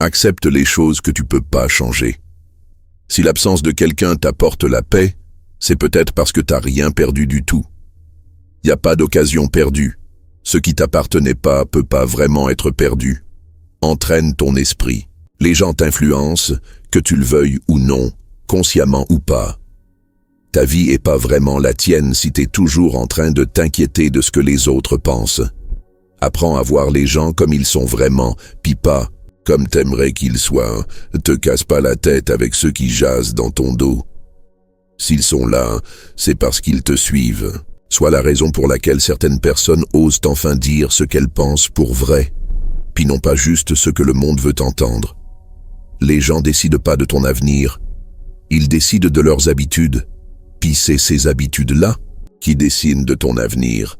Accepte les choses que tu peux pas changer. Si l'absence de quelqu'un t'apporte la paix, c'est peut-être parce que t'as rien perdu du tout. Y a pas d'occasion perdue. Ce qui t'appartenait pas peut pas vraiment être perdu. Entraîne ton esprit. Les gens t'influencent, que tu le veuilles ou non, consciemment ou pas. Ta vie est pas vraiment la tienne si t'es toujours en train de t'inquiéter de ce que les autres pensent. Apprends à voir les gens comme ils sont vraiment, pis pas comme t'aimerais qu'ils soient. Te casse pas la tête avec ceux qui jasent dans ton dos. S'ils sont là, c'est parce qu'ils te suivent. Soit la raison pour laquelle certaines personnes osent enfin dire ce qu'elles pensent pour vrai, puis non pas juste ce que le monde veut entendre. Les gens décident pas de ton avenir, ils décident de leurs habitudes, puis c'est ces habitudes-là qui dessinent de ton avenir.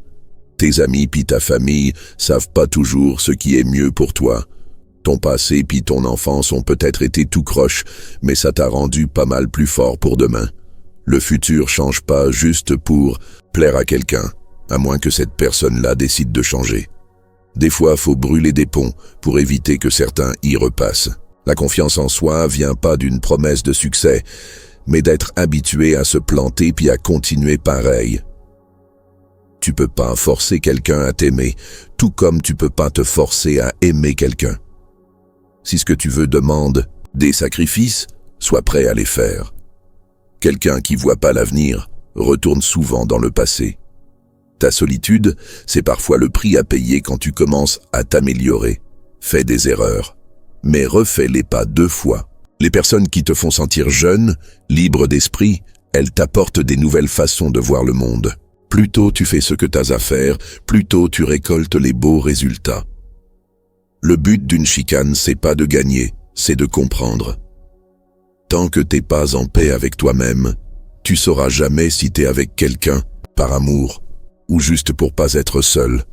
Tes amis puis ta famille savent pas toujours ce qui est mieux pour toi. Ton passé puis ton enfance ont peut-être été tout croche, mais ça t'a rendu pas mal plus fort pour demain. Le futur change pas juste pour plaire à quelqu'un, à moins que cette personne-là décide de changer. Des fois, faut brûler des ponts pour éviter que certains y repassent. La confiance en soi vient pas d'une promesse de succès, mais d'être habitué à se planter puis à continuer pareil. Tu peux pas forcer quelqu'un à t'aimer, tout comme tu peux pas te forcer à aimer quelqu'un. Si ce que tu veux demande des sacrifices, sois prêt à les faire. Quelqu'un qui voit pas l'avenir retourne souvent dans le passé. Ta solitude, c'est parfois le prix à payer quand tu commences à t'améliorer. Fais des erreurs, mais refais-les pas 2 fois. Les personnes qui te font sentir jeune, libre d'esprit, elles t'apportent des nouvelles façons de voir le monde. Plus tôt tu fais ce que t'as à faire, plus tôt tu récoltes les beaux résultats. Le but d'une chicane, c'est pas de gagner, c'est de comprendre. Tant que t'es pas en paix avec toi-même, tu sauras jamais si t'es avec quelqu'un, par amour, ou juste pour pas être seul.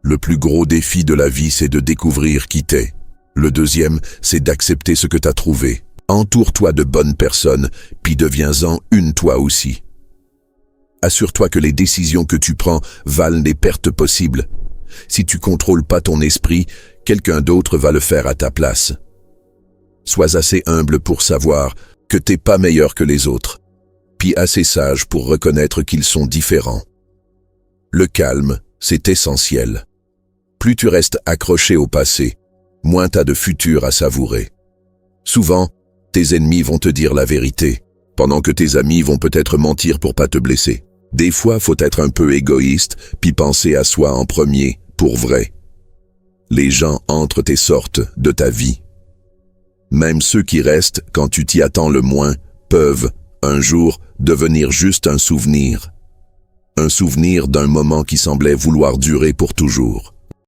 Le plus gros défi de la vie, c'est de découvrir qui t'es. Le deuxième, c'est d'accepter ce que t'as trouvé. Entoure-toi de bonnes personnes, puis deviens-en une toi aussi. Assure-toi que les décisions que tu prends valent les pertes possibles. Si tu contrôles pas ton esprit, quelqu'un d'autre va le faire à ta place. Sois assez humble pour savoir que t'es pas meilleur que les autres, puis assez sage pour reconnaître qu'ils sont différents. Le calme, c'est essentiel. Plus tu restes accroché au passé, moins t'as de futur à savourer. Souvent, tes ennemis vont te dire la vérité, pendant que tes amis vont peut-être mentir pour pas te blesser. Des fois, faut être un peu égoïste, puis penser à soi en premier, pour vrai. Les gens entrent et sortent de ta vie. Même ceux qui restent quand tu t'y attends le moins peuvent, un jour, devenir juste un souvenir. Un souvenir d'un moment qui semblait vouloir durer pour toujours.